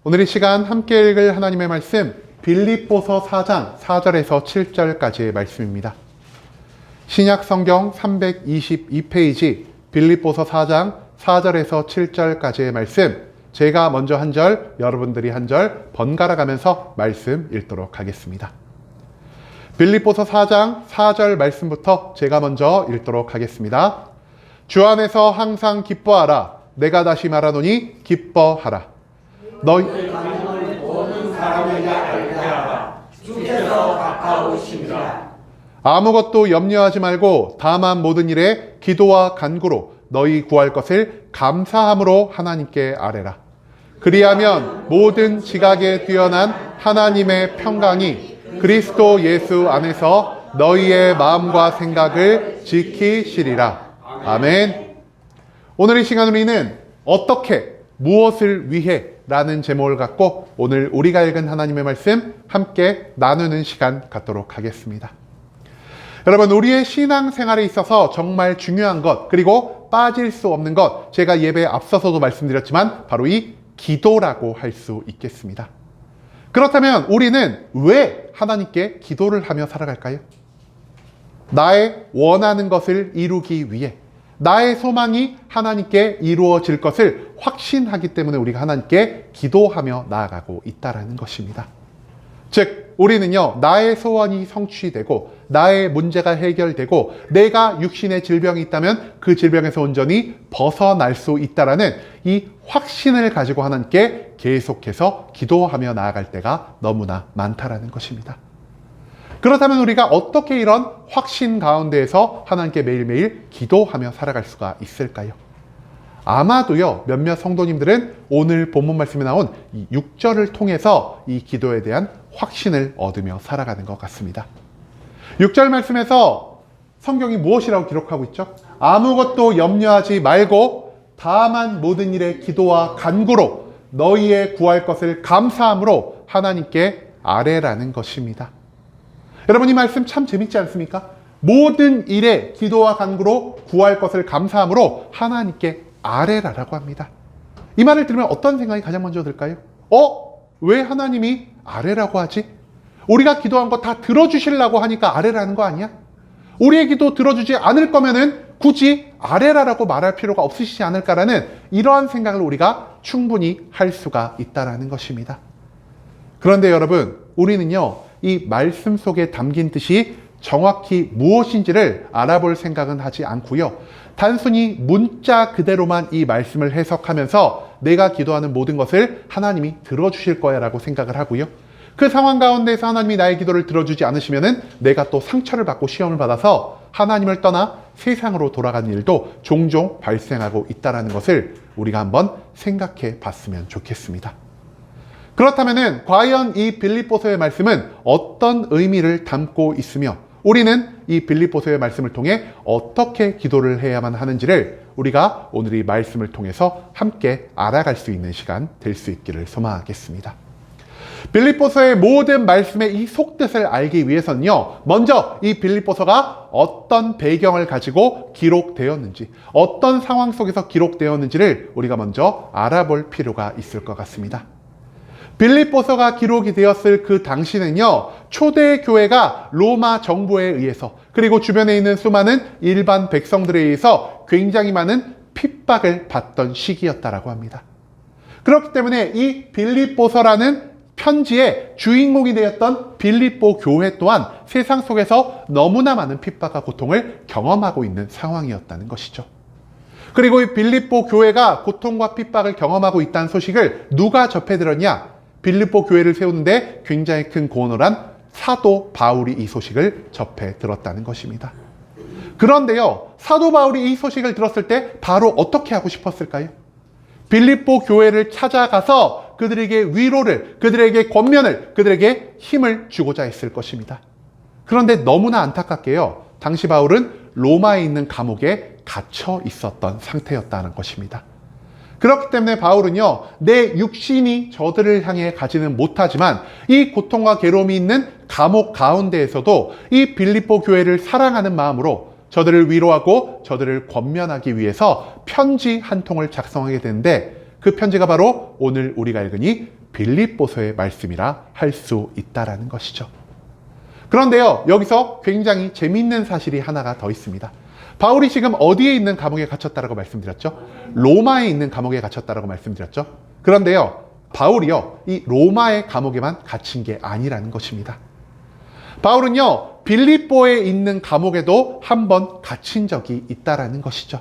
오늘 이 시간 함께 읽을 하나님의 말씀 빌립보서 4장 4절에서 7절까지의 말씀입니다. 신약 성경 322페이지 빌립보서 4장 4절에서 7절까지의 말씀, 제가 먼저 한 절, 여러분들이 한 절 번갈아 가면서 말씀 읽도록 하겠습니다. 빌립보서 4장 4절 말씀부터 제가 먼저 읽도록 하겠습니다. 주 안에서 항상 기뻐하라. 내가 다시 말하노니 기뻐하라. 너희 모든 사람에게 알게 하라. 주께서 가까우시니라. 아무것도 염려하지 말고 다만 모든 일에 기도와 간구로 너희 구할 것을 감사함으로 하나님께 아뢰라. 그리하면 모든 지각에 뛰어난 하나님의 평강이 그리스도 예수 안에서 너희의 마음과 생각을 지키시리라. 아멘. 오늘 이 시간 우리는 어떻게, 무엇을 위해 라는 제목을 갖고 오늘 우리가 읽은 하나님의 말씀 함께 나누는 시간 갖도록 하겠습니다. 여러분, 우리의 신앙생활에 있어서 정말 중요한 것, 그리고 빠질 수 없는 것, 제가 예배에 앞서서도 말씀드렸지만 바로 이 기도라고 할 수 있겠습니다. 그렇다면 우리는 왜 하나님께 기도를 하며 살아갈까요? 나의 원하는 것을 이루기 위해, 나의 소망이 하나님께 이루어질 것을 확신하기 때문에 우리가 하나님께 기도하며 나아가고 있다는 것입니다. 즉, 우리는요, 나의 소원이 성취되고 나의 문제가 해결되고 내가 육신의 질병이 있다면 그 질병에서 온전히 벗어날 수 있다는 이 확신을 가지고 하나님께 계속해서 기도하며 나아갈 때가 너무나 많다라는 것입니다. 그렇다면 우리가 어떻게 이런 확신 가운데에서 하나님께 매일매일 기도하며 살아갈 수가 있을까요? 아마도요, 몇몇 성도님들은 오늘 본문 말씀에 나온 이 6절을 통해서 이 기도에 대한 확신을 얻으며 살아가는 것 같습니다. 6절 말씀에서 성경이 무엇이라고 기록하고 있죠? 아무것도 염려하지 말고 다만 모든 일에 기도와 간구로 너희의 구할 것을 감사함으로 하나님께 아뢰라는 것입니다. 여러분, 이 말씀 참 재밌지 않습니까? 모든 일에 기도와 간구로 구할 것을 감사함으로 하나님께 아뢰라라고 합니다. 이 말을 들으면 어떤 생각이 가장 먼저 들까요? 왜 하나님이 아뢰라고 하지? 우리가 기도한 거 다 들어주시려고 하니까 아뢰라는 거 아니야? 우리의 기도 들어주지 않을 거면은 굳이 아뢰라라고 말할 필요가 없으시지 않을까라는 이러한 생각을 우리가 충분히 할 수가 있다라는 것입니다. 그런데 여러분, 우리는요, 이 말씀 속에 담긴 뜻이 정확히 무엇인지를 알아볼 생각은 하지 않고요, 단순히 문자 그대로만 이 말씀을 해석하면서 내가 기도하는 모든 것을 하나님이 들어주실 거야 라고 생각을 하고요, 그 상황 가운데서 하나님이 나의 기도를 들어주지 않으시면은 내가 또 상처를 받고 시험을 받아서 하나님을 떠나 세상으로 돌아가는 일도 종종 발생하고 있다는 것을 우리가 한번 생각해 봤으면 좋겠습니다. 그렇다면은 과연 이 빌립보서의 말씀은 어떤 의미를 담고 있으며 우리는 이 빌립보서의 말씀을 통해 어떻게 기도를 해야만 하는지를 우리가 오늘 이 말씀을 통해서 함께 알아갈 수 있는 시간 될 수 있기를 소망하겠습니다. 빌립보서의 모든 말씀의 이 속뜻을 알기 위해서는요, 먼저 이 빌립보서가 어떤 배경을 가지고 기록되었는지, 어떤 상황 속에서 기록되었는지를 우리가 먼저 알아볼 필요가 있을 것 같습니다. 빌립보서가 기록이 되었을 그 당시는요, 초대 교회가 로마 정부에 의해서, 그리고 주변에 있는 수많은 일반 백성들에 의해서 굉장히 많은 핍박을 받던 시기였다라고 합니다. 그렇기 때문에 이 빌립보서라는 편지의 주인공이 되었던 빌립보 교회 또한 세상 속에서 너무나 많은 핍박과 고통을 경험하고 있는 상황이었다는 것이죠. 그리고 이 빌립보 교회가 고통과 핍박을 경험하고 있다는 소식을 누가 접해 들었냐? 빌립보 교회를 세우는데 굉장히 큰 공헌을 한 사도 바울이 이 소식을 접해 들었다는 것입니다. 그런데요, 사도 바울이 이 소식을 들었을 때 바로 어떻게 하고 싶었을까요? 빌립보 교회를 찾아가서 그들에게 위로를, 그들에게 권면을, 그들에게 힘을 주고자 했을 것입니다. 그런데 너무나 안타깝게요, 당시 바울은 로마에 있는 감옥에 갇혀 있었던 상태였다는 것입니다. 그렇기 때문에 바울은요, 내 육신이 저들을 향해 가지는 못하지만 이 고통과 괴로움이 있는 감옥 가운데에서도 이 빌립보 교회를 사랑하는 마음으로 저들을 위로하고 저들을 권면하기 위해서 편지 한 통을 작성하게 되는데 그 편지가 바로 오늘 우리가 읽은 이 빌립보서의 말씀이라 할 수 있다라는 것이죠. 그런데요, 여기서 굉장히 재미있는 사실이 하나가 더 있습니다. 바울이 지금 어디에 있는 감옥에 갇혔다라고 말씀드렸죠? 로마에 있는 감옥에 갇혔다라고 말씀드렸죠? 그런데요, 바울이요, 이 로마의 감옥에만 갇힌 게 아니라는 것입니다. 바울은요, 빌립보에 있는 감옥에도 한 번 갇힌 적이 있다라는 것이죠.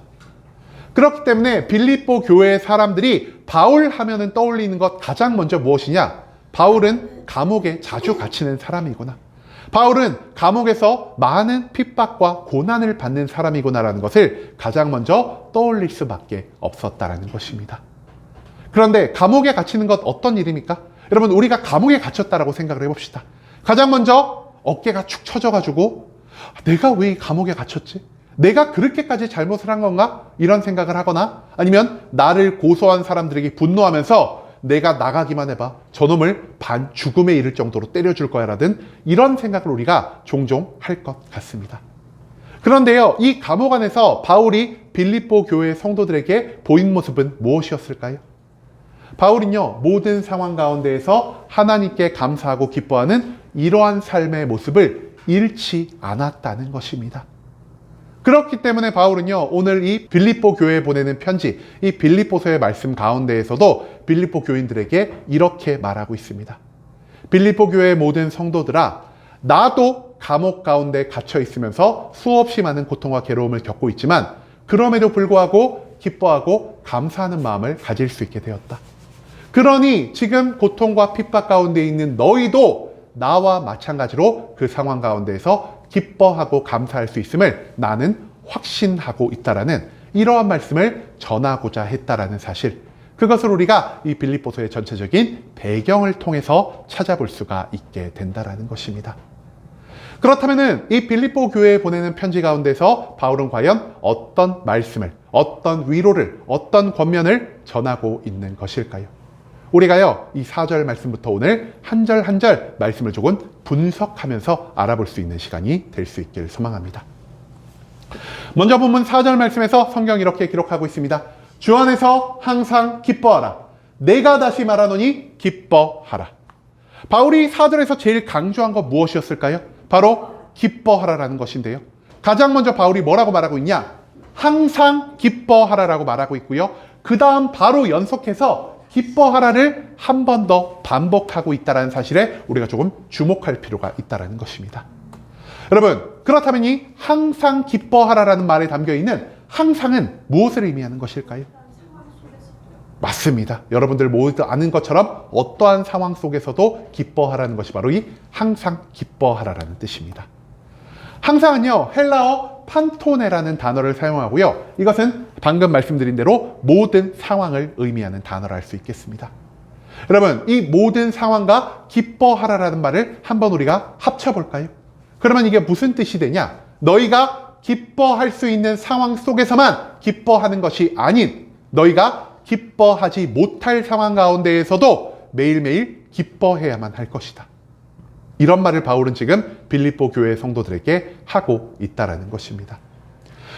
그렇기 때문에 빌립보 교회의 사람들이 바울 하면은 떠올리는 것 가장 먼저 무엇이냐? 바울은 감옥에 자주 갇히는 사람이구나. 바울은 감옥에서 많은 핍박과 고난을 받는 사람이구나라는 것을 가장 먼저 떠올릴 수밖에 없었다라는 것입니다. 그런데 감옥에 갇히는 것 어떤 일입니까? 여러분, 우리가 감옥에 갇혔다라고 생각을 해봅시다. 가장 먼저 어깨가 축 처져가지고 내가 왜 이 감옥에 갇혔지? 내가 그렇게까지 잘못을 한 건가? 이런 생각을 하거나, 아니면 나를 고소한 사람들에게 분노하면서 내가 나가기만 해봐, 저놈을 반 죽음에 이를 정도로 때려줄 거야 라든 이런 생각을 우리가 종종 할 것 같습니다. 그런데요, 이 감옥 안에서 바울이 빌립보 교회 성도들에게 보인 모습은 무엇이었을까요? 바울은요, 모든 상황 가운데에서 하나님께 감사하고 기뻐하는 이러한 삶의 모습을 잃지 않았다는 것입니다. 그렇기 때문에 바울은요, 오늘 이 빌립보 교회에 보내는 편지, 이 빌립보서의 말씀 가운데에서도 빌립보 교인들에게 이렇게 말하고 있습니다. 빌립보 교회의 모든 성도들아, 나도 감옥 가운데 갇혀 있으면서 수없이 많은 고통과 괴로움을 겪고 있지만 그럼에도 불구하고 기뻐하고 감사하는 마음을 가질 수 있게 되었다. 그러니 지금 고통과 핍박 가운데 있는 너희도 나와 마찬가지로 그 상황 가운데에서 기뻐하고 감사할 수 있음을 나는 확신하고 있다라는 이러한 말씀을 전하고자 했다라는 사실, 그것을 우리가 이 빌립보서의 전체적인 배경을 통해서 찾아볼 수가 있게 된다라는 것입니다. 그렇다면은 이 빌립보 교회에 보내는 편지 가운데서 바울은 과연 어떤 말씀을, 어떤 위로를, 어떤 권면을 전하고 있는 것일까요? 우리가요, 이 4절 말씀부터 오늘 한 절 한 절 말씀을 조금 분석하면서 알아볼 수 있는 시간이 될 수 있기를 소망합니다. 먼저 본문 4절 말씀에서 성경이 이렇게 기록하고 있습니다. 주 안에서 항상 기뻐하라. 내가 다시 말하노니 기뻐하라. 바울이 4절에서 제일 강조한 것 무엇이었을까요? 바로 기뻐하라라는 것인데요. 가장 먼저 바울이 뭐라고 말하고 있냐? 항상 기뻐하라라고 말하고 있고요. 그 다음 바로 연속해서 기뻐하라를 한 번 더 반복하고 있다는 사실에 우리가 조금 주목할 필요가 있다는 것입니다. 여러분, 그렇다면 이 항상 기뻐하라라는 말에 담겨있는 항상은 무엇을 의미하는 것일까요? 맞습니다. 여러분들 모두 아는 것처럼 어떠한 상황 속에서도 기뻐하라는 것이 바로 이 항상 기뻐하라라는 뜻입니다. 항상은요, 헬라어 판토네라는 단어를 사용하고요. 이것은 방금 말씀드린 대로 모든 상황을 의미하는 단어라 할 수 있겠습니다. 여러분, 이 모든 상황과 기뻐하라라는 말을 한번 우리가 합쳐볼까요? 그러면 이게 무슨 뜻이 되냐? 너희가 기뻐할 수 있는 상황 속에서만 기뻐하는 것이 아닌, 너희가 기뻐하지 못할 상황 가운데에서도 매일매일 기뻐해야만 할 것이다. 이런 말을 바울은 지금 빌립보 교회 성도들에게 하고 있다는 것입니다.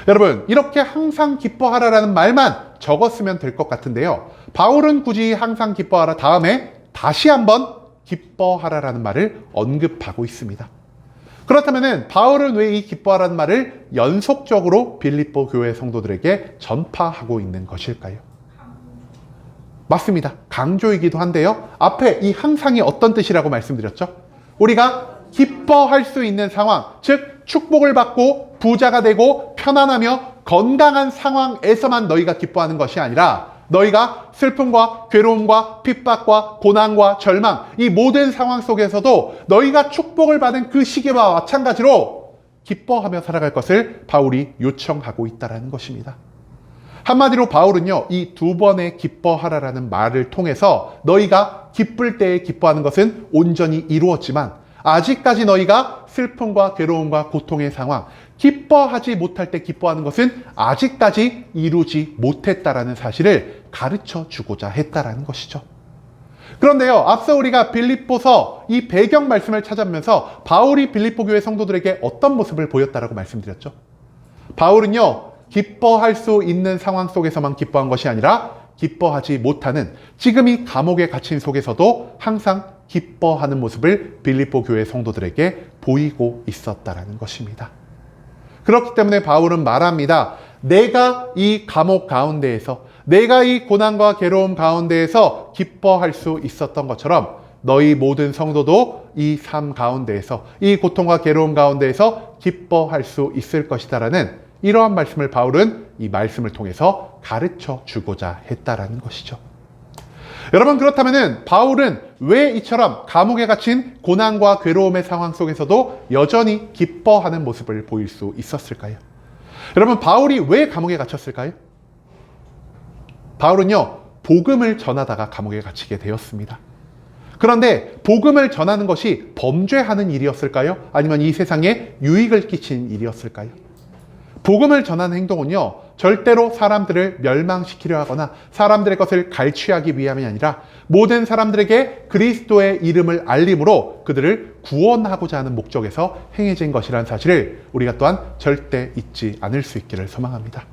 여러분, 이렇게 항상 기뻐하라라는 말만 적었으면 될 것 같은데요. 바울은 굳이 항상 기뻐하라 다음에 다시 한번 기뻐하라라는 말을 언급하고 있습니다. 그렇다면 바울은 왜 이 기뻐하라는 말을 연속적으로 빌립보 교회 성도들에게 전파하고 있는 것일까요? 맞습니다. 강조이기도 한데요. 앞에 이 항상이 어떤 뜻이라고 말씀드렸죠? 우리가 기뻐할 수 있는 상황, 즉 축복을 받고 부자가 되고 편안하며 건강한 상황에서만 너희가 기뻐하는 것이 아니라 너희가 슬픔과 괴로움과 핍박과 고난과 절망, 이 모든 상황 속에서도 너희가 축복을 받은 그 시기와 마찬가지로 기뻐하며 살아갈 것을 바울이 요청하고 있다는 것입니다. 한마디로 바울은요, 이 두 번의 기뻐하라라는 말을 통해서 너희가 기쁠 때에 기뻐하는 것은 온전히 이루었지만 아직까지 너희가 슬픔과 괴로움과 고통의 상황, 기뻐하지 못할 때 기뻐하는 것은 아직까지 이루지 못했다라는 사실을 가르쳐 주고자 했다라는 것이죠. 그런데요, 앞서 우리가 빌립보서 이 배경 말씀을 찾아보면서 바울이 빌립보 교회 성도들에게 어떤 모습을 보였다라고 말씀드렸죠? 바울은요, 기뻐할 수 있는 상황 속에서만 기뻐한 것이 아니라 기뻐하지 못하는 지금 이 감옥에 갇힌 속에서도 항상 기뻐하는 모습을 빌립보 교회 성도들에게 보이고 있었다라는 것입니다. 그렇기 때문에 바울은 말합니다. 내가 이 감옥 가운데에서, 내가 이 고난과 괴로움 가운데에서 기뻐할 수 있었던 것처럼 너희 모든 성도도 이 삶 가운데에서, 이 고통과 괴로움 가운데에서 기뻐할 수 있을 것이다라는 이러한 말씀을 바울은 이 말씀을 통해서 가르쳐 주고자 했다라는 것이죠. 여러분, 그렇다면 바울은 왜 이처럼 감옥에 갇힌 고난과 괴로움의 상황 속에서도 여전히 기뻐하는 모습을 보일 수 있었을까요? 여러분, 바울이 왜 감옥에 갇혔을까요? 바울은요, 복음을 전하다가 감옥에 갇히게 되었습니다. 그런데 복음을 전하는 것이 범죄하는 일이었을까요? 아니면 이 세상에 유익을 끼친 일이었을까요? 복음을 전하는 행동은요, 절대로 사람들을 멸망시키려 하거나 사람들의 것을 갈취하기 위함이 아니라 모든 사람들에게 그리스도의 이름을 알림으로 그들을 구원하고자 하는 목적에서 행해진 것이라는 사실을 우리가 또한 절대 잊지 않을 수 있기를 소망합니다.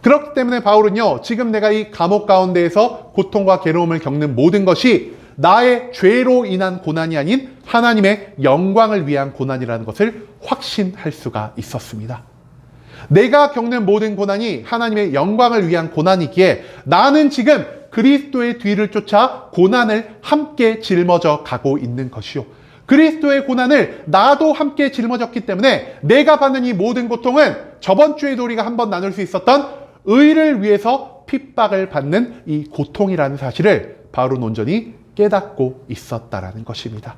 그렇기 때문에 바울은요, 지금 내가 이 감옥 가운데에서 고통과 괴로움을 겪는 모든 것이 나의 죄로 인한 고난이 아닌 하나님의 영광을 위한 고난이라는 것을 확신할 수가 있었습니다. 내가 겪는 모든 고난이 하나님의 영광을 위한 고난이기에 나는 지금 그리스도의 뒤를 쫓아 고난을 함께 짊어져 가고 있는 것이요, 그리스도의 고난을 나도 함께 짊어졌기 때문에 내가 받는 이 모든 고통은 저번 주에도 우리가 한번 나눌 수 있었던 의를 위해서 핍박을 받는 이 고통이라는 사실을 바울은 온전히 깨닫고 있었다라는 것입니다.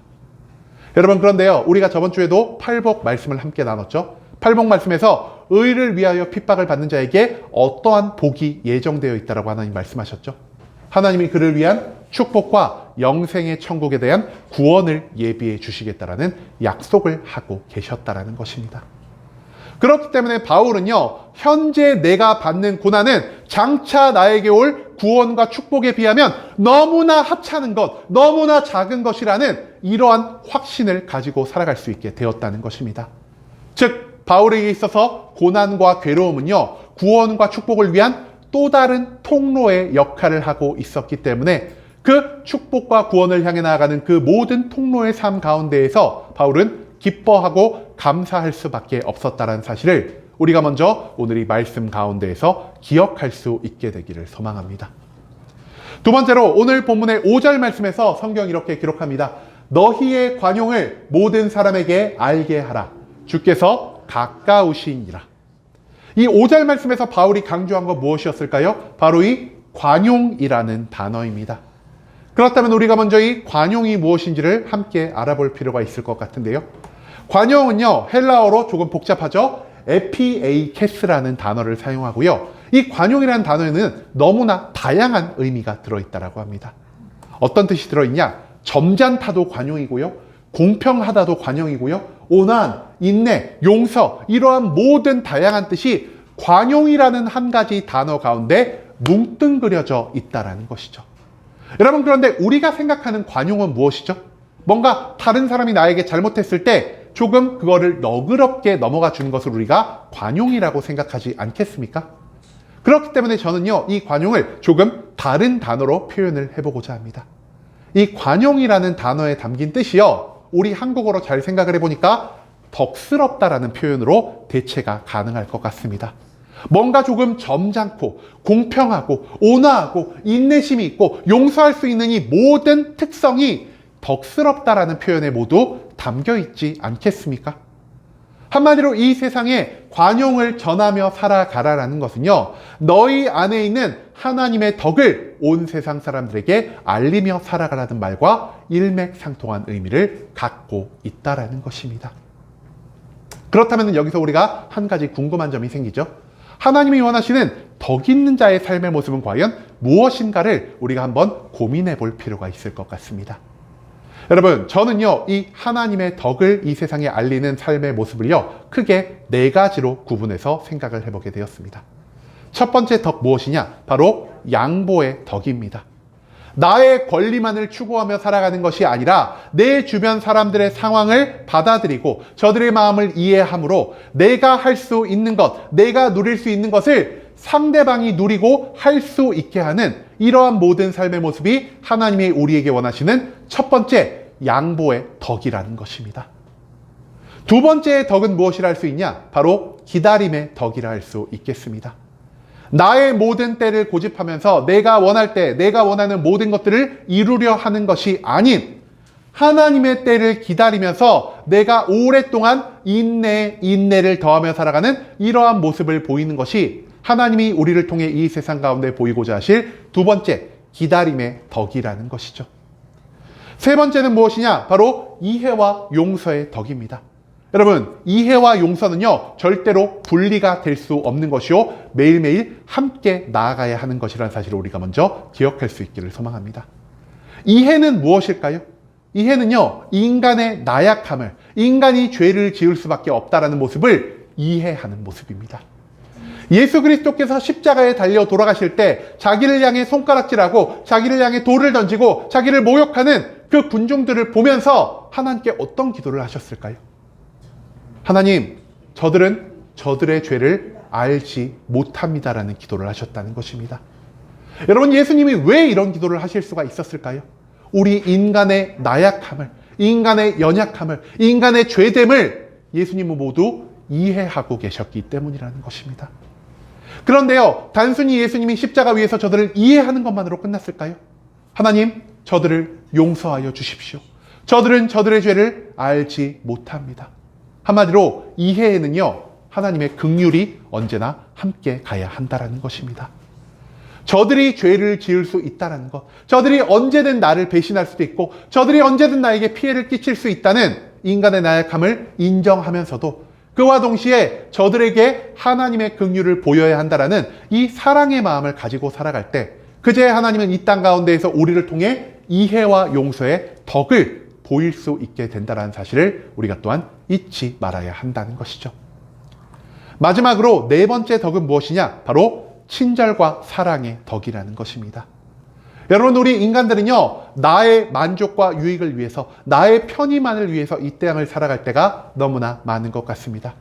여러분, 그런데요, 우리가 저번 주에도 팔복 말씀을 함께 나눴죠. 팔복 말씀에서 의를 위하여 핍박을 받는 자에게 어떠한 복이 예정되어 있다라고 하나님 말씀하셨죠. 하나님이 그를 위한 축복과 영생의 천국에 대한 구원을 예비해 주시겠다라는 약속을 하고 계셨다라는 것입니다. 그렇기 때문에 바울은요, 현재 내가 받는 고난은 장차 나에게 올 구원과 축복에 비하면 너무나 하찮은 것, 너무나 작은 것이라는 이러한 확신을 가지고 살아갈 수 있게 되었다는 것입니다. 즉, 바울에게 있어서 고난과 괴로움은요, 구원과 축복을 위한 또 다른 통로의 역할을 하고 있었기 때문에 그 축복과 구원을 향해 나아가는 그 모든 통로의 삶 가운데에서 바울은 기뻐하고 감사할 수밖에 없었다는 사실을 우리가 먼저 오늘 이 말씀 가운데에서 기억할 수 있게 되기를 소망합니다. 두 번째로 오늘 본문의 5절 말씀에서 성경이 이렇게 기록합니다. 너희의 관용을 모든 사람에게 알게 하라. 주께서 가까우시니라. 이 5절 말씀에서 바울이 강조한 건 무엇이었을까요? 바로 이 관용이라는 단어입니다. 그렇다면 우리가 먼저 이 관용이 무엇인지를 함께 알아볼 필요가 있을 것 같은데요. 관용은요, 헬라어로 조금 복잡하죠. 에피에이케스라는 단어를 사용하고요. 이 관용이라는 단어에는 너무나 다양한 의미가 들어있다고 합니다. 어떤 뜻이 들어있냐? 점잖다도 관용이고요, 공평하다도 관용이고요, 온화한, 인내, 용서, 이러한 모든 다양한 뜻이 관용이라는 한 가지 단어 가운데 뭉뚱그려져 있다는 것이죠. 여러분, 그런데 우리가 생각하는 관용은 무엇이죠? 뭔가 다른 사람이 나에게 잘못했을 때 조금 그거를 너그럽게 넘어가 주는 것을 우리가 관용이라고 생각하지 않겠습니까? 그렇기 때문에 저는요, 이 관용을 조금 다른 단어로 표현을 해보고자 합니다. 이 관용이라는 단어에 담긴 뜻이요, 우리 한국어로 잘 생각을 해보니까 덕스럽다라는 표현으로 대체가 가능할 것 같습니다. 뭔가 조금 점잖고 공평하고 온화하고 인내심이 있고 용서할 수 있는 이 모든 특성이 덕스럽다라는 표현에 모두 담겨 있지 않겠습니까? 한마디로 이 세상에 관용을 전하며 살아가라라는 것은요, 너희 안에 있는 하나님의 덕을 온 세상 사람들에게 알리며 살아가라는 말과 일맥상통한 의미를 갖고 있다라는 것입니다. 그렇다면 여기서 우리가 한 가지 궁금한 점이 생기죠. 하나님이 원하시는 덕 있는 자의 삶의 모습은 과연 무엇인가를 우리가 한번 고민해 볼 필요가 있을 것 같습니다. 여러분, 저는요, 이 하나님의 덕을 이 세상에 알리는 삶의 모습을요, 크게 4가지로 구분해서 생각을 해보게 되었습니다. 첫 번째 덕 무엇이냐? 바로 양보의 덕입니다. 나의 권리만을 추구하며 살아가는 것이 아니라 내 주변 사람들의 상황을 받아들이고 저들의 마음을 이해함으로 내가 할 수 있는 것, 내가 누릴 수 있는 것을 상대방이 누리고 할 수 있게 하는 이러한 모든 삶의 모습이 하나님이 우리에게 원하시는 첫 번째 양보의 덕이라는 것입니다. 두 번째의 덕은 무엇이라 할 수 있냐? 바로 기다림의 덕이라 할 수 있겠습니다. 나의 모든 때를 고집하면서 내가 원할 때, 내가 원하는 모든 것들을 이루려 하는 것이 아닌 하나님의 때를 기다리면서 내가 오랫동안 인내를 더하며 살아가는 이러한 모습을 보이는 것이 하나님이 우리를 통해 이 세상 가운데 보이고자 하실 두 번째 기다림의 덕이라는 것이죠. 세 번째는 무엇이냐? 바로 이해와 용서의 덕입니다. 여러분, 이해와 용서는요, 절대로 분리가 될 수 없는 것이요, 매일매일 함께 나아가야 하는 것이라는 사실을 우리가 먼저 기억할 수 있기를 소망합니다. 이해는 무엇일까요? 이해는요, 인간의 나약함을, 인간이 죄를 지을 수밖에 없다라는 모습을 이해하는 모습입니다. 예수 그리스도께서 십자가에 달려 돌아가실 때 자기를 향해 손가락질하고 자기를 향해 돌을 던지고 자기를 모욕하는 그 군중들을 보면서 하나님께 어떤 기도를 하셨을까요? 하나님, 저들은 저들의 죄를 알지 못합니다라는 기도를 하셨다는 것입니다. 여러분, 예수님이 왜 이런 기도를 하실 수가 있었을까요? 우리 인간의 나약함을, 인간의 연약함을, 인간의 죄됨을 예수님은 모두 이해하고 계셨기 때문이라는 것입니다. 그런데요, 단순히 예수님이 십자가 위에서 저들을 이해하는 것만으로 끝났을까요? 하나님, 저들을 용서하여 주십시오. 저들은 저들의 죄를 알지 못합니다. 한마디로 이해에는요, 하나님의 긍휼이 언제나 함께 가야 한다는 것입니다. 저들이 죄를 지을 수 있다는 것, 저들이 언제든 나를 배신할 수도 있고 저들이 언제든 나에게 피해를 끼칠 수 있다는 인간의 나약함을 인정하면서도 그와 동시에 저들에게 하나님의 긍휼을 보여야 한다라는 이 사랑의 마음을 가지고 살아갈 때 그제 하나님은 이 땅 가운데에서 우리를 통해 이해와 용서의 덕을 보일 수 있게 된다는 사실을 우리가 또한 잊지 말아야 한다는 것이죠. 마지막으로 네 번째 덕은 무엇이냐? 바로 친절과 사랑의 덕이라는 것입니다. 여러분, 우리 인간들은요, 나의 만족과 유익을 위해서, 나의 편의만을 위해서 이 땅을 살아갈 때가 너무나 많은 것 같습니다.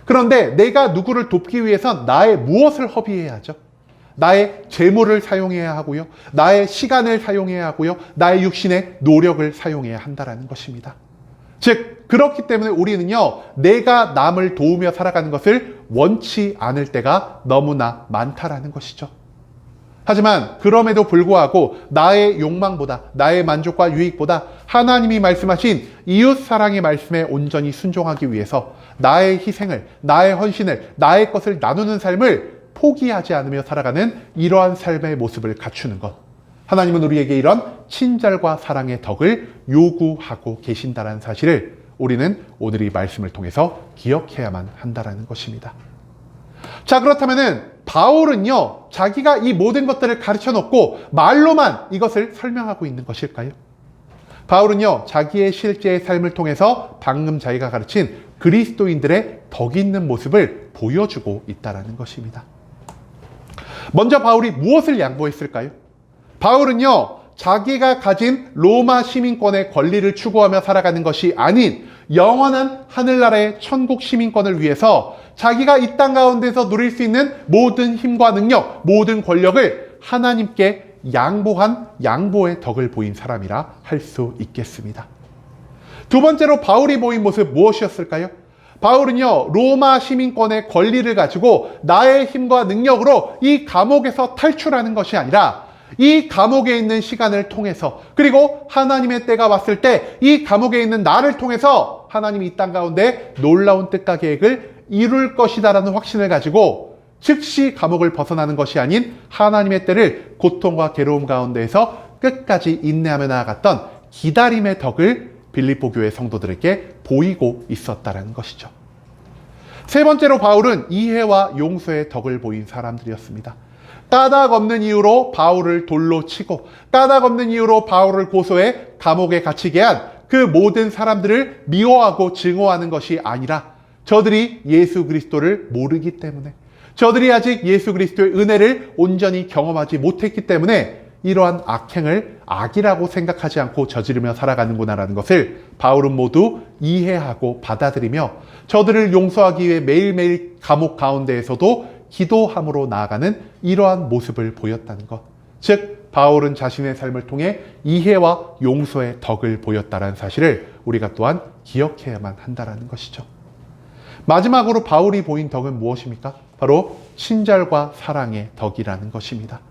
그런데 내가 누구를 돕기 위해선 나의 무엇을 허비해야 하죠? 나의 재물을 사용해야 하고요, 나의 시간을 사용해야 하고요, 나의 육신의 노력을 사용해야 한다는 것입니다. 즉, 그렇기 때문에 우리는요, 내가 남을 도우며 살아가는 것을 원치 않을 때가 너무나 많다라는 것이죠. 하지만 그럼에도 불구하고 나의 욕망보다, 나의 만족과 유익보다 하나님이 말씀하신 이웃사랑의 말씀에 온전히 순종하기 위해서 나의 희생을, 나의 헌신을, 나의 것을 나누는 삶을 포기하지 않으며 살아가는 이러한 삶의 모습을 갖추는 것. 하나님은 우리에게 이런 친절과 사랑의 덕을 요구하고 계신다는 사실을 우리는 오늘 이 말씀을 통해서 기억해야만 한다는 것입니다. 자, 그렇다면은 바울은요, 자기가 이 모든 것들을 가르쳐 놓고 말로만 이것을 설명하고 있는 것일까요? 바울은요, 자기의 실제의 삶을 통해서 방금 자기가 가르친 그리스도인들의 덕 있는 모습을 보여주고 있다는 것입니다. 먼저 바울이 무엇을 양보했을까요? 바울은요, 자기가 가진 로마 시민권의 권리를 추구하며 살아가는 것이 아닌 영원한 하늘나라의 천국 시민권을 위해서 자기가 이 땅 가운데서 누릴 수 있는 모든 힘과 능력, 모든 권력을 하나님께 양보한 양보의 덕을 보인 사람이라 할 수 있겠습니다. 두 번째로 바울이 보인 모습 무엇이었을까요? 바울은요, 로마 시민권의 권리를 가지고 나의 힘과 능력으로 이 감옥에서 탈출하는 것이 아니라 이 감옥에 있는 시간을 통해서, 그리고 하나님의 때가 왔을 때 이 감옥에 있는 나를 통해서 하나님이 이 땅 가운데 놀라운 뜻과 계획을 이룰 것이다라는 확신을 가지고 즉시 감옥을 벗어나는 것이 아닌 하나님의 때를 고통과 괴로움 가운데에서 끝까지 인내하며 나아갔던 기다림의 덕을 빌립보 교회 성도들에게 보이고 있었다는 것이죠. 세 번째로 바울은 이해와 용서의 덕을 보인 사람들이었습니다. 까닭 없는 이유로 바울을 돌로 치고 까닭 없는 이유로 바울을 고소해 감옥에 갇히게 한 그 모든 사람들을 미워하고 증오하는 것이 아니라 저들이 예수 그리스도를 모르기 때문에, 저들이 아직 예수 그리스도의 은혜를 온전히 경험하지 못했기 때문에 이러한 악행을 악이라고 생각하지 않고 저지르며 살아가는구나라는 것을 바울은 모두 이해하고 받아들이며 저들을 용서하기 위해 매일매일 감옥 가운데에서도 기도함으로 나아가는 이러한 모습을 보였다는 것. 즉 바울은 자신의 삶을 통해 이해와 용서의 덕을 보였다는 사실을 우리가 또한 기억해야만 한다는 것이죠. 마지막으로 바울이 보인 덕은 무엇입니까? 바로 친절과 사랑의 덕이라는 것입니다.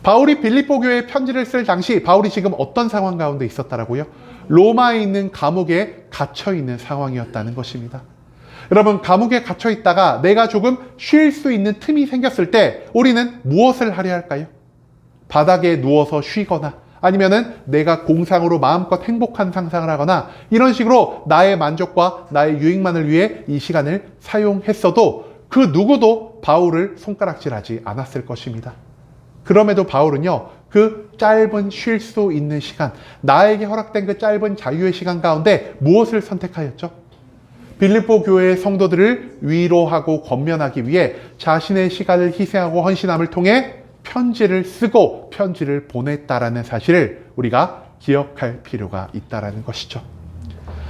바울이 빌립보 교회에 편지를 쓸 당시 바울이 지금 어떤 상황 가운데 있었다라고요? 로마에 있는 감옥에 갇혀 있는 상황이었다는 것입니다. 여러분, 감옥에 갇혀 있다가 내가 조금 쉴 수 있는 틈이 생겼을 때 우리는 무엇을 하려 할까요? 바닥에 누워서 쉬거나 아니면은 내가 공상으로 마음껏 행복한 상상을 하거나 이런 식으로 나의 만족과 나의 유익만을 위해 이 시간을 사용했어도 그 누구도 바울을 손가락질하지 않았을 것입니다. 그럼에도 바울은요, 그 짧은 쉴 수 있는 시간, 나에게 허락된 그 짧은 자유의 시간 가운데 무엇을 선택하였죠? 빌립보 교회의 성도들을 위로하고 권면하기 위해 자신의 시간을 희생하고 헌신함을 통해 편지를 쓰고 편지를 보냈다라는 사실을 우리가 기억할 필요가 있다라는 것이죠.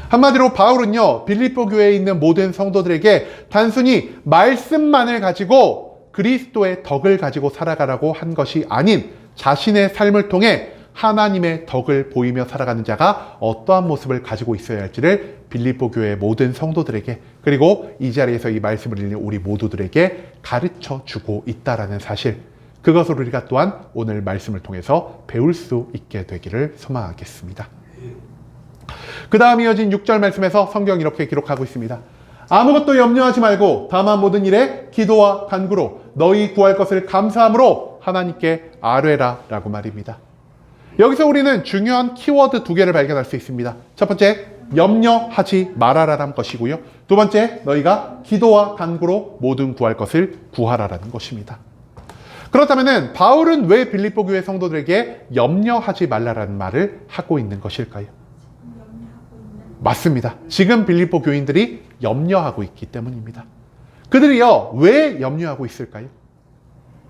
한마디로 바울은요, 빌립보 교회에 있는 모든 성도들에게 단순히 말씀만을 가지고 그리스도의 덕을 가지고 살아가라고 한 것이 아닌 자신의 삶을 통해 하나님의 덕을 보이며 살아가는 자가 어떠한 모습을 가지고 있어야 할지를 빌립보 교회의 모든 성도들에게, 그리고 이 자리에서 이 말씀을 읽는 우리 모두들에게 가르쳐 주고 있다라는 사실, 그것을 우리가 또한 오늘 말씀을 통해서 배울 수 있게 되기를 소망하겠습니다. 그 다음 이어진 6절 말씀에서 성경이 이렇게 기록하고 있습니다. 아무것도 염려하지 말고 다만 모든 일에 기도와 간구로 너희 구할 것을 감사함으로 하나님께 아뢰라 라고 말입니다. 여기서 우리는 중요한 키워드 2개를 발견할 수 있습니다. 첫 번째, 염려하지 말아라라는 것이고요. 두 번째, 너희가 기도와 간구로 모든 구할 것을 구하라라는 것입니다. 그렇다면 바울은 왜 빌립보 교회 성도들에게 염려하지 말라라는 말을 하고 있는 것일까요? 맞습니다. 지금 빌립보 교인들이 염려하고 있기 때문입니다. 그들이요, 왜 염려하고 있을까요?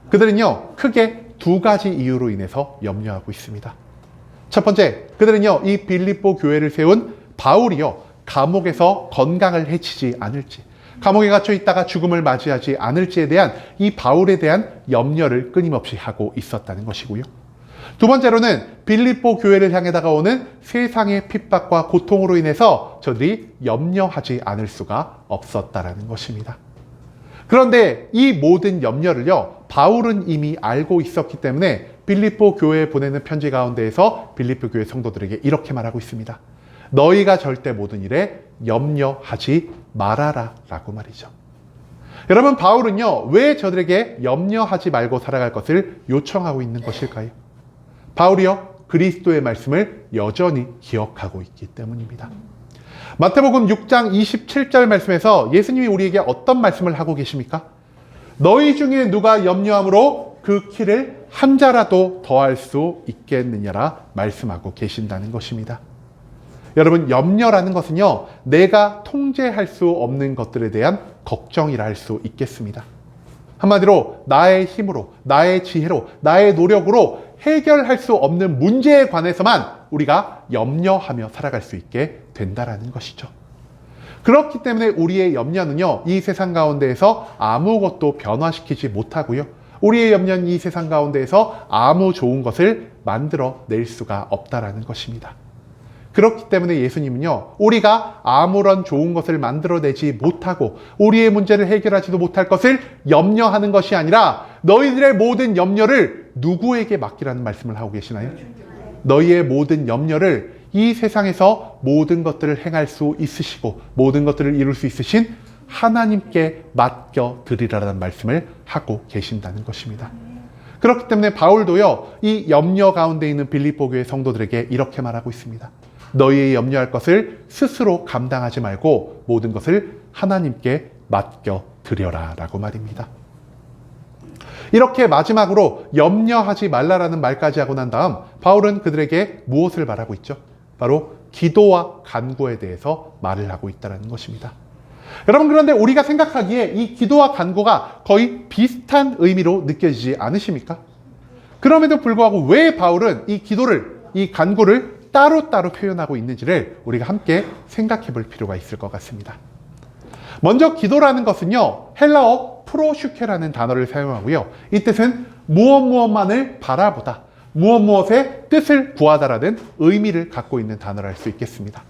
그들은요, 크게 2가지 이유로 인해서 염려하고 있습니다. 첫 번째, 그들은요, 이 빌립보 교회를 세운 바울이요, 감옥에서 건강을 해치지 않을지, 감옥에 갇혀 있다가 죽음을 맞이하지 않을지에 대한 이 바울에 대한 염려를 끊임없이 하고 있었다는 것이고요. 두 번째로는 빌립보 교회를 향해 다가오는 세상의 핍박과 고통으로 인해서 저들이 염려하지 않을 수가 없었다라는 것입니다. 그런데 이 모든 염려를요, 바울은 이미 알고 있었기 때문에 빌립보 교회에 보내는 편지 가운데에서 빌립보 교회 성도들에게 이렇게 말하고 있습니다. 너희가 절대 모든 일에 염려하지 말아라 라고 말이죠. 여러분, 바울은요, 왜 저들에게 염려하지 말고 살아갈 것을 요청하고 있는 것일까요? 바울이요, 그리스도의 말씀을 여전히 기억하고 있기 때문입니다. 마태복음 6장 27절 말씀에서 예수님이 우리에게 어떤 말씀을 하고 계십니까? 너희 중에 누가 염려함으로 그 키를 한 자라도 더할 수 있겠느냐라 말씀하고 계신다는 것입니다. 여러분, 염려라는 것은요, 내가 통제할 수 없는 것들에 대한 걱정이라 할 수 있겠습니다. 한마디로 나의 힘으로, 나의 지혜로, 나의 노력으로 해결할 수 없는 문제에 관해서만 우리가 염려하며 살아갈 수 있게 된다라는 것이죠. 그렇기 때문에 우리의 염려는요, 이 세상 가운데에서 아무것도 변화시키지 못하고요, 우리의 염려는 이 세상 가운데에서 아무 좋은 것을 만들어 낼 수가 없다라는 것입니다. 그렇기 때문에 예수님은요, 우리가 아무런 좋은 것을 만들어내지 못하고 우리의 문제를 해결하지도 못할 것을 염려하는 것이 아니라 너희들의 모든 염려를 누구에게 맡기라는 말씀을 하고 계시나요? 너희의 모든 염려를 이 세상에서 모든 것들을 행할 수 있으시고 모든 것들을 이룰 수 있으신 하나님께 맡겨드리라는 말씀을 하고 계신다는 것입니다. 그렇기 때문에 바울도요, 이 염려 가운데 있는 빌립보 교회 성도들에게 이렇게 말하고 있습니다. 너희의 염려할 것을 스스로 감당하지 말고 모든 것을 하나님께 맡겨드려라 라고 말입니다. 이렇게 마지막으로 염려하지 말라라는 말까지 하고 난 다음 바울은 그들에게 무엇을 말하고 있죠? 바로 기도와 간구에 대해서 말을 하고 있다는 것입니다. 여러분, 그런데 우리가 생각하기에 이 기도와 간구가 거의 비슷한 의미로 느껴지지 않으십니까? 그럼에도 불구하고 왜 바울은 이 기도를, 이 간구를 따로따로 표현하고 있는지를 우리가 함께 생각해 볼 필요가 있을 것 같습니다. 먼저 기도라는 것은요, 헬라어 프로슈케라는 단어를 사용하고요. 이 뜻은 무엇만을 바라보다, 무엇의 뜻을 구하다라는 의미를 갖고 있는 단어를 할 수 있겠습니다.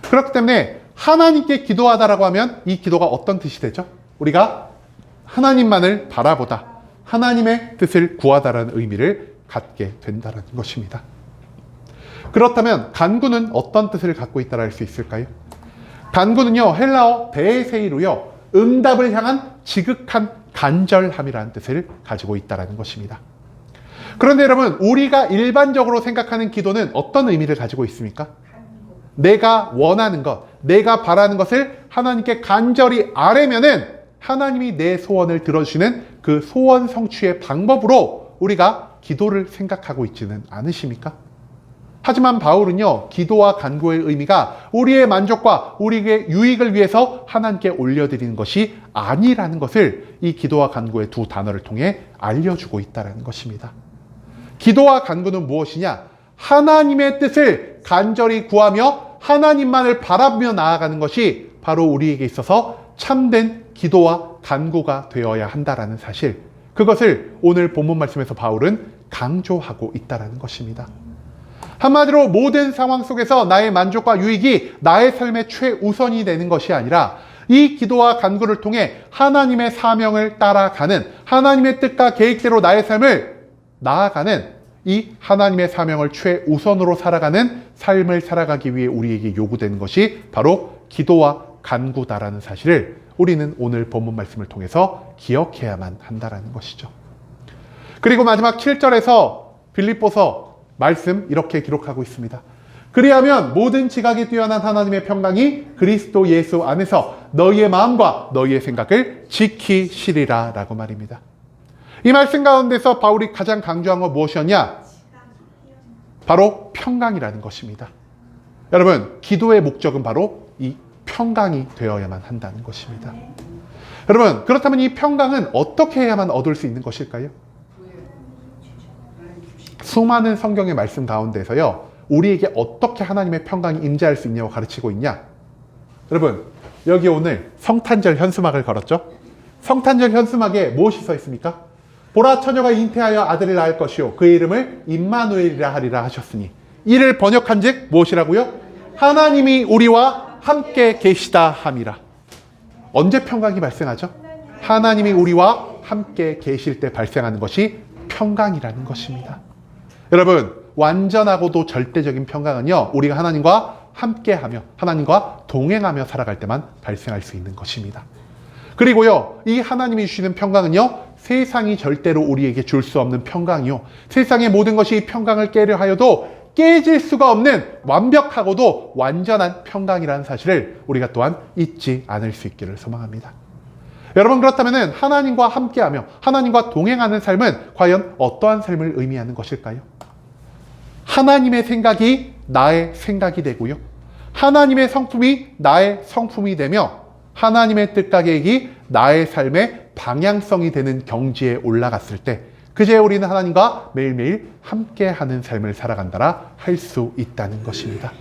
그렇기 때문에 하나님께 기도하다라고 하면 이 기도가 어떤 뜻이 되죠? 우리가 하나님만을 바라보다, 하나님의 뜻을 구하다라는 의미를 갖게 된다는 것입니다. 그렇다면 간구는 어떤 뜻을 갖고 있다라 할 수 있을까요? 간구는요, 헬라어 데세이로요, 응답을 향한 지극한 간절함이라는 뜻을 가지고 있다는 것입니다. 그런데 여러분, 우리가 일반적으로 생각하는 기도는 어떤 의미를 가지고 있습니까? 내가 원하는 것, 내가 바라는 것을 하나님께 간절히 아뢰면은 하나님이 내 소원을 들어주시는 그 소원 성취의 방법으로 우리가 기도를 생각하고 있지는 않으십니까? 하지만 바울은요, 기도와 간구의 의미가 우리의 만족과 우리의 유익을 위해서 하나님께 올려드리는 것이 아니라는 것을 이 기도와 간구의 두 단어를 통해 알려주고 있다는 것입니다. 기도와 간구는 무엇이냐? 하나님의 뜻을 간절히 구하며 하나님만을 바라보며 나아가는 것이 바로 우리에게 있어서 참된 기도와 간구가 되어야 한다는 사실, 그것을 오늘 본문 말씀에서 바울은 강조하고 있다는 것입니다. 한마디로 모든 상황 속에서 나의 만족과 유익이 나의 삶의 최우선이 되는 것이 아니라 이 기도와 간구를 통해 하나님의 사명을 따라가는, 하나님의 뜻과 계획대로 나의 삶을 나아가는, 이 하나님의 사명을 최우선으로 살아가는 삶을 살아가기 위해 우리에게 요구되는 것이 바로 기도와 간구다라는 사실을 우리는 오늘 본문 말씀을 통해서 기억해야만 한다는 것이죠. 그리고 마지막 7절에서 빌립보서 말씀 이렇게 기록하고 있습니다. 그리하면 모든 지각이 뛰어난 하나님의 평강이 그리스도 예수 안에서 너희의 마음과 너희의 생각을 지키시리라 라고 말입니다. 이 말씀 가운데서 바울이 가장 강조한 건 무엇이었냐? 바로 평강이라는 것입니다. 여러분, 기도의 목적은 바로 이 평강이 되어야만 한다는 것입니다. 여러분, 그렇다면 이 평강은 어떻게 해야만 얻을 수 있는 것일까요? 수많은 성경의 말씀 가운데서요, 우리에게 어떻게 하나님의 평강이 임재할 수 있냐고 가르치고 있냐? 여러분, 여기 오늘 성탄절 현수막을 걸었죠? 성탄절 현수막에 무엇이 써 있습니까? 보라, 처녀가 잉태하여 아들을 낳을 것이요 그의 이름을 임마누엘이라 하리라 하셨으니, 이를 번역한 즉 무엇이라고요? 하나님이 우리와 함께 계시다 함이라. 언제 평강이 발생하죠? 하나님이 우리와 함께 계실 때 발생하는 것이 평강이라는 것입니다. 여러분, 완전하고도 절대적인 평강은요, 우리가 하나님과 함께하며 하나님과 동행하며 살아갈 때만 발생할 수 있는 것입니다. 그리고요, 이 하나님이 주시는 평강은요, 세상이 절대로 우리에게 줄 수 없는 평강이요, 세상의 모든 것이 이 평강을 깨려 하여도 깨질 수가 없는 완벽하고도 완전한 평강이라는 사실을 우리가 또한 잊지 않을 수 있기를 소망합니다. 여러분, 그렇다면 하나님과 함께하며 하나님과 동행하는 삶은 과연 어떠한 삶을 의미하는 것일까요? 하나님의 생각이 나의 생각이 되고요, 하나님의 성품이 나의 성품이 되며 하나님의 뜻과 계획이 나의 삶의 방향성이 되는 경지에 올라갔을 때 그제 우리는 하나님과 매일매일 함께하는 삶을 살아간다라 할 수 있다는 것입니다.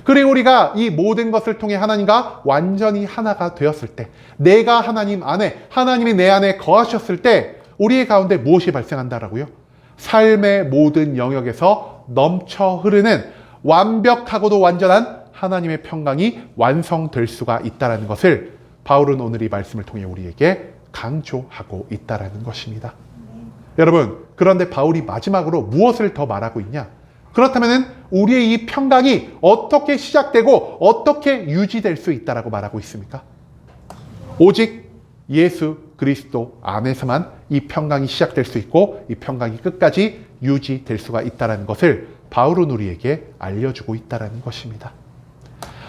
그리고 우리가 이 모든 것을 통해 하나님과 완전히 하나가 되었을 때, 내가 하나님 안에, 하나님이 내 안에 거하셨을 때 우리의 가운데 무엇이 발생한다라고요? 삶의 모든 영역에서 넘쳐 흐르는 완벽하고도 완전한 하나님의 평강이 완성될 수가 있다는 것을 바울은 오늘 이 말씀을 통해 우리에게 강조하고 있다는 것입니다. 여러분, 그런데 바울이 마지막으로 무엇을 더 말하고 있냐? 그렇다면 우리의 이 평강이 어떻게 시작되고 어떻게 유지될 수 있다라고 말하고 있습니까? 오직 예수 그리스도 안에서만 이 평강이 시작될 수 있고 이 평강이 끝까지 유지될 수가 있다는 것을 바울은 우리에게 알려주고 있다는 것입니다.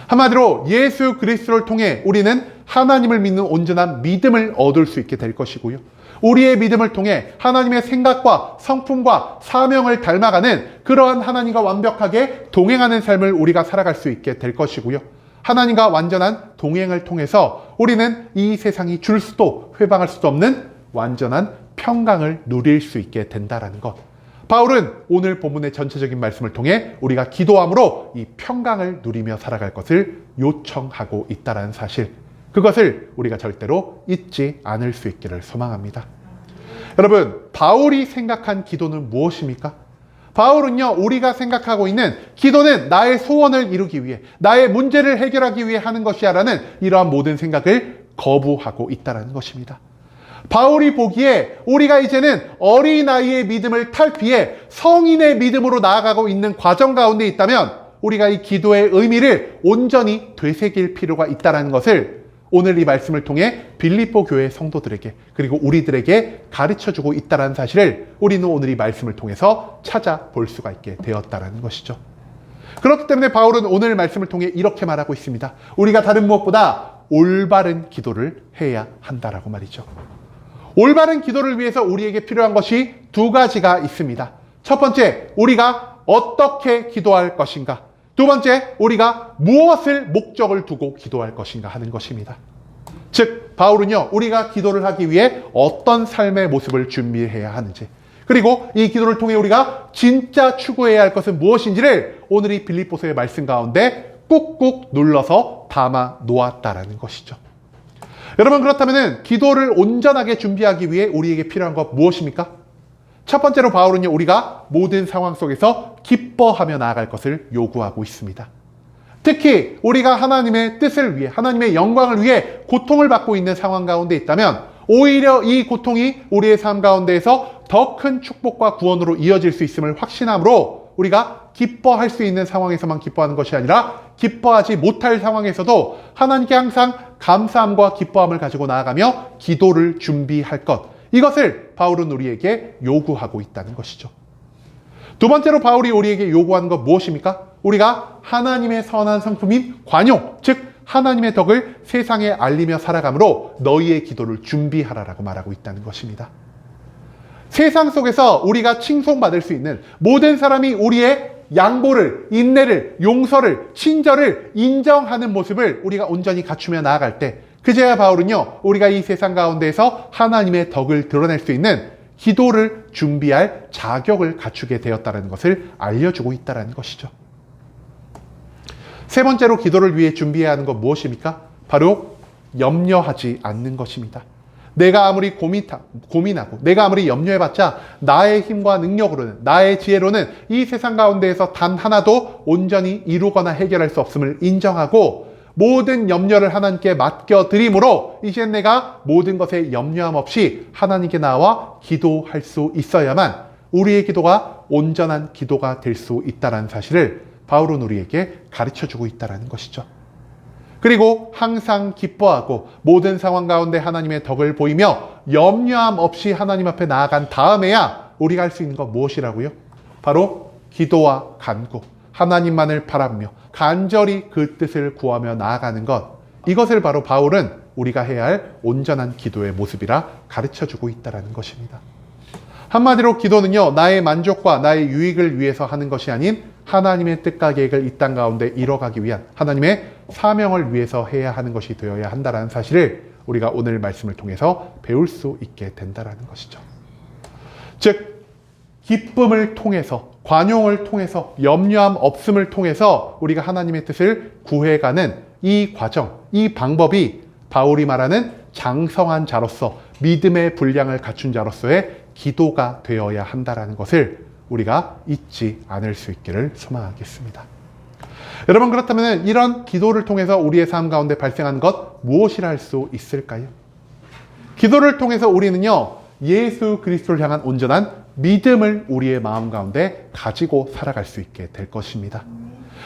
한마디로 예수 그리스도를 통해 우리는 하나님을 믿는 온전한 믿음을 얻을 수 있게 될 것이고요, 우리의 믿음을 통해 하나님의 생각과 성품과 사명을 닮아가는 그러한 하나님과 완벽하게 동행하는 삶을 우리가 살아갈 수 있게 될 것이고요, 하나님과 완전한 동행을 통해서 우리는 이 세상이 줄 수도 회방할 수도 없는 완전한 평강을 누릴 수 있게 된다는 것. 바울은 오늘 본문의 전체적인 말씀을 통해 우리가 기도함으로 이 평강을 누리며 살아갈 것을 요청하고 있다는 사실, 그것을 우리가 절대로 잊지 않을 수 있기를 소망합니다. 여러분, 바울이 생각한 기도는 무엇입니까? 바울은요, 우리가 생각하고 있는 기도는 나의 소원을 이루기 위해, 나의 문제를 해결하기 위해 하는 것이야 라는 이러한 모든 생각을 거부하고 있다는 것입니다. 바울이 보기에 우리가 이제는 어린아이의 믿음을 탈피해 성인의 믿음으로 나아가고 있는 과정 가운데 있다면 우리가 이 기도의 의미를 온전히 되새길 필요가 있다는 것을 오늘 이 말씀을 통해 빌립보 교회 성도들에게 그리고 우리들에게 가르쳐주고 있다는 사실을 우리는 오늘 이 말씀을 통해서 찾아볼 수가 있게 되었다는 것이죠. 그렇기 때문에 바울은 오늘 말씀을 통해 이렇게 말하고 있습니다. 우리가 다른 무엇보다 올바른 기도를 해야 한다라고 말이죠. 올바른 기도를 위해서 우리에게 필요한 것이 두 가지가 있습니다. 첫 번째, 우리가 어떻게 기도할 것인가. 두 번째, 우리가 무엇을 목적을 두고 기도할 것인가 하는 것입니다. 즉, 바울은요, 우리가 기도를 하기 위해 어떤 삶의 모습을 준비해야 하는지, 그리고 이 기도를 통해 우리가 진짜 추구해야 할 것은 무엇인지를 오늘 이 빌립보서의 말씀 가운데 꾹꾹 눌러서 담아 놓았다라는 것이죠. 여러분, 그렇다면 기도를 온전하게 준비하기 위해 우리에게 필요한 것 무엇입니까? 첫 번째로 바울은요, 우리가 모든 상황 속에서 기뻐하며 나아갈 것을 요구하고 있습니다. 특히 우리가 하나님의 뜻을 위해, 하나님의 영광을 위해 고통을 받고 있는 상황 가운데 있다면 오히려 이 고통이 우리의 삶 가운데에서 더 큰 축복과 구원으로 이어질 수 있음을 확신함으로 우리가 기뻐할 수 있는 상황에서만 기뻐하는 것이 아니라 기뻐하지 못할 상황에서도 하나님께 항상 감사함과 기뻐함을 가지고 나아가며 기도를 준비할 것, 이것을 바울은 우리에게 요구하고 있다는 것이죠. 두 번째로 바울이 우리에게 요구하는 것 무엇입니까? 우리가 하나님의 선한 성품인 관용, 즉 하나님의 덕을 세상에 알리며 살아가므로 너희의 기도를 준비하라라고 말하고 있다는 것입니다. 세상 속에서 우리가 칭송받을 수 있는 모든 사람이 우리의 양보를, 인내를, 용서를, 친절을 인정하는 모습을 우리가 온전히 갖추며 나아갈 때 그제야 바울은요, 우리가 이 세상 가운데에서 하나님의 덕을 드러낼 수 있는 기도를 준비할 자격을 갖추게 되었다는 것을 알려주고 있다는 것이죠. 세 번째로 기도를 위해 준비해야 하는 것 무엇입니까? 바로 염려하지 않는 것입니다. 내가 아무리 고민하고 내가 아무리 염려해봤자 나의 힘과 능력으로는, 나의 지혜로는 이 세상 가운데에서 단 하나도 온전히 이루거나 해결할 수 없음을 인정하고 모든 염려를 하나님께 맡겨드림으로 이젠 내가 모든 것에 염려함 없이 하나님께 나와 기도할 수 있어야만 우리의 기도가 온전한 기도가 될 수 있다는 사실을 바울은 우리에게 가르쳐주고 있다는 것이죠. 그리고 항상 기뻐하고 모든 상황 가운데 하나님의 덕을 보이며 염려함 없이 하나님 앞에 나아간 다음에야 우리가 할 수 있는 것 무엇이라고요? 바로 기도와 간구, 하나님만을 바라며 간절히 그 뜻을 구하며 나아가는 것, 이것을 바로 바울은 우리가 해야 할 온전한 기도의 모습이라 가르쳐주고 있다는 것입니다. 한마디로 기도는요, 나의 만족과 나의 유익을 위해서 하는 것이 아닌 하나님의 뜻과 계획을 이 땅 가운데 이뤄가기 위한 하나님의 사명을 위해서 해야 하는 것이 되어야 한다는 사실을 우리가 오늘 말씀을 통해서 배울 수 있게 된다는 것이죠. 즉, 기쁨을 통해서, 관용을 통해서, 염려함 없음을 통해서 우리가 하나님의 뜻을 구해가는 이 과정, 이 방법이 바울이 말하는 장성한 자로서, 믿음의 분량을 갖춘 자로서의 기도가 되어야 한다는 것을 우리가 잊지 않을 수 있기를 소망하겠습니다. 여러분, 그렇다면 이런 기도를 통해서 우리의 삶 가운데 발생하는 것 무엇이라 할 수 있을까요? 기도를 통해서 우리는요, 예수 그리스도를 향한 온전한 믿음을 우리의 마음 가운데 가지고 살아갈 수 있게 될 것입니다.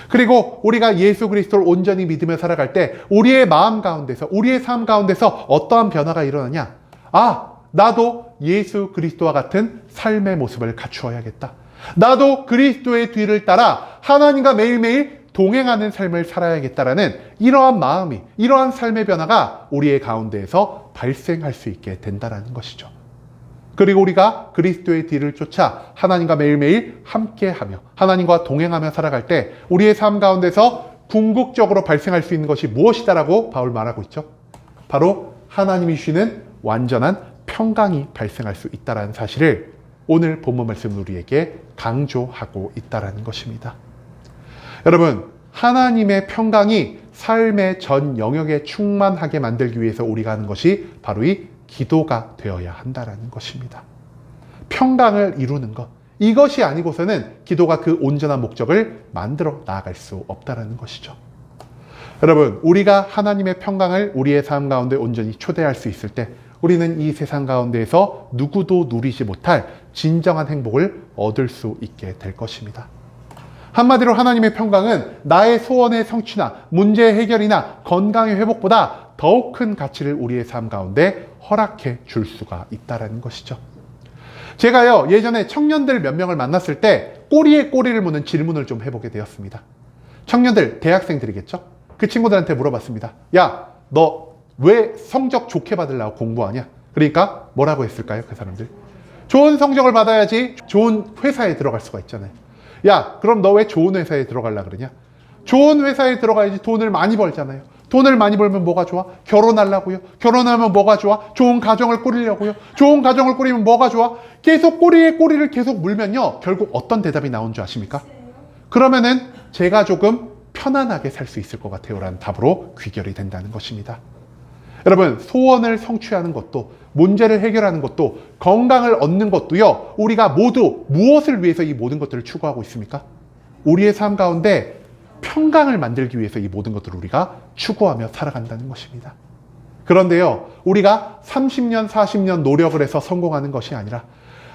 그리고 우리가 예수 그리스도를 온전히 믿으며 살아갈 때 우리의 마음 가운데서, 우리의 삶 가운데서 어떠한 변화가 일어나냐? 나도 예수 그리스도와 같은 삶의 모습을 갖추어야겠다. 나도 그리스도의 뒤를 따라 하나님과 매일매일 동행하는 삶을 살아야겠다라는 이러한 마음이, 이러한 삶의 변화가 우리의 가운데에서 발생할 수 있게 된다는 것이죠. 그리고 우리가 그리스도의 뒤를 쫓아 하나님과 매일매일 함께하며 하나님과 동행하며 살아갈 때 우리의 삶 가운데서 궁극적으로 발생할 수 있는 것이 무엇이다라고 바울 말하고 있죠. 바로 하나님이 주시는 완전한 평강이 발생할 수 있다는 사실을 오늘 본문 말씀 우리에게 강조하고 있다는 것입니다. 여러분, 하나님의 평강이 삶의 전 영역에 충만하게 만들기 위해서 우리가 하는 것이 바로 이 기도가 되어야 한다는 것입니다. 평강을 이루는 것, 이것이 아니고서는 기도가 그 온전한 목적을 만들어 나아갈 수 없다는 것이죠. 여러분, 우리가 하나님의 평강을 우리의 삶 가운데 온전히 초대할 수 있을 때 우리는 이 세상 가운데에서 누구도 누리지 못할 진정한 행복을 얻을 수 있게 될 것입니다. 한마디로 하나님의 평강은 나의 소원의 성취나 문제 해결이나 건강의 회복보다 더욱 큰 가치를 우리의 삶 가운데 허락해 줄 수가 있다는 것이죠. 제가요, 예전에 청년들 몇 명을 만났을 때 꼬리에 꼬리를 무는 질문을 좀 해보게 되었습니다. 청년들, 대학생들이겠죠? 그 친구들한테 물어봤습니다. 야, 너 왜 성적 좋게 받으려고 공부하냐? 그러니까 뭐라고 했을까요? 그 사람들. 좋은 성적을 받아야지 좋은 회사에 들어갈 수가 있잖아요. 야, 그럼 너 왜 좋은 회사에 들어가려고 그러냐? 좋은 회사에 들어가야지 돈을 많이 벌잖아요. 돈을 많이 벌면 뭐가 좋아? 결혼하려고요. 결혼하면 뭐가 좋아? 좋은 가정을 꾸리려고요. 좋은 가정을 꾸리면 뭐가 좋아? 계속 꼬리에 꼬리를 계속 물면요, 결국 어떤 대답이 나온 줄 아십니까? 그러면은 제가 조금 편안하게 살 수 있을 것 같아요 라는 답으로 귀결이 된다는 것입니다. 여러분, 소원을 성취하는 것도, 문제를 해결하는 것도, 건강을 얻는 것도요, 우리가 모두 무엇을 위해서 이 모든 것들을 추구하고 있습니까? 우리의 삶 가운데 평강을 만들기 위해서 이 모든 것들을 우리가 추구하며 살아간다는 것입니다. 그런데요, 우리가 30년, 40년 노력을 해서 성공하는 것이 아니라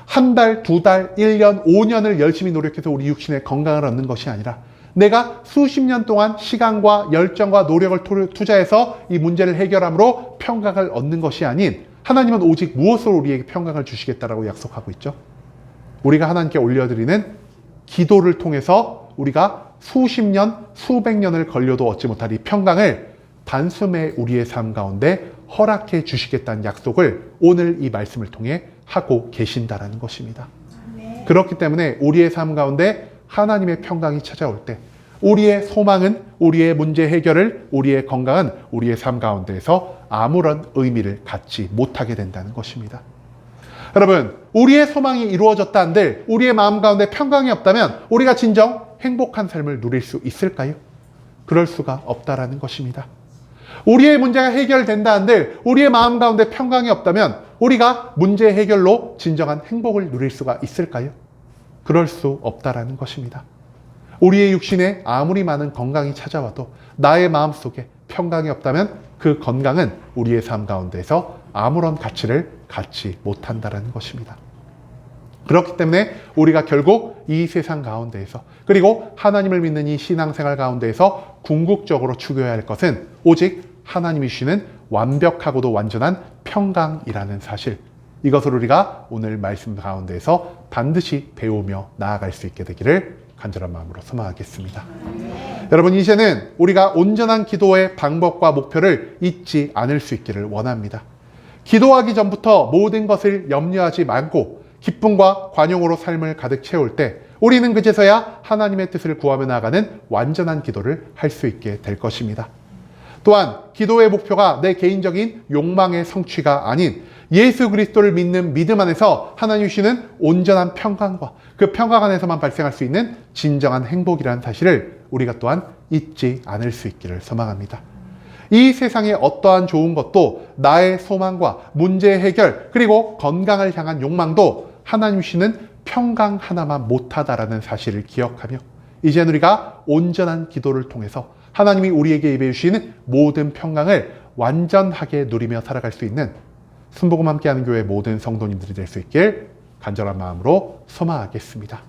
한 달, 두 달, 1년, 5년을 열심히 노력해서 우리 육신의 건강을 얻는 것이 아니라 내가 수십 년 동안 시간과 열정과 노력을 투자해서 이 문제를 해결함으로 평강을 얻는 것이 아닌, 하나님은 오직 무엇으로 우리에게 평강을 주시겠다라고 약속하고 있죠? 우리가 하나님께 올려드리는 기도를 통해서 우리가 수십 년, 수백 년을 걸려도 얻지 못할 이 평강을 단숨에 우리의 삶 가운데 허락해 주시겠다는 약속을 오늘 이 말씀을 통해 하고 계신다라는 것입니다. 그렇기 때문에 우리의 삶 가운데 하나님의 평강이 찾아올 때 우리의 소망은, 우리의 문제 해결을, 우리의 건강은 우리의 삶 가운데에서 아무런 의미를 갖지 못하게 된다는 것입니다. 여러분, 우리의 소망이 이루어졌다 한들 우리의 마음 가운데 평강이 없다면 우리가 진정 행복한 삶을 누릴 수 있을까요? 그럴 수가 없다라는 것입니다. 우리의 문제가 해결된다 한들 우리의 마음 가운데 평강이 없다면 우리가 문제 해결로 진정한 행복을 누릴 수가 있을까요? 그럴 수 없다라는 것입니다. 우리의 육신에 아무리 많은 건강이 찾아와도 나의 마음속에 평강이 없다면 그 건강은 우리의 삶 가운데서 아무런 가치를 갖지 못한다라는 것입니다. 그렇기 때문에 우리가 결국 이 세상 가운데에서, 그리고 하나님을 믿는 이 신앙생활 가운데에서 궁극적으로 추구해야 할 것은 오직 하나님이 주시는 완벽하고도 완전한 평강이라는 사실, 이것을 우리가 오늘 말씀 가운데에서 반드시 배우며 나아갈 수 있게 되기를 간절한 마음으로 소망하겠습니다. 여러분, 이제는 우리가 온전한 기도의 방법과 목표를 잊지 않을 수 있기를 원합니다. 기도하기 전부터 모든 것을 염려하지 말고 기쁨과 관용으로 삶을 가득 채울 때 우리는 그제서야 하나님의 뜻을 구하며 나아가는 완전한 기도를 할 수 있게 될 것입니다. 또한 기도의 목표가 내 개인적인 욕망의 성취가 아닌 예수 그리스도를 믿는 믿음 안에서 하나님 주시는 온전한 평강과 그 평강 안에서만 발생할 수 있는 진정한 행복이라는 사실을 우리가 또한 잊지 않을 수 있기를 소망합니다. 이 세상의 어떠한 좋은 것도 나의 소망과 문제 해결 그리고 건강을 향한 욕망도 하나님 주시는 평강 하나만 못하다라는 사실을 기억하며 이제는 우리가 온전한 기도를 통해서 하나님이 우리에게 예배해 주시는 모든 평강을 완전하게 누리며 살아갈 수 있는 순복음 함께하는 교회 모든 성도님들이 될 수 있길 간절한 마음으로 소망하겠습니다.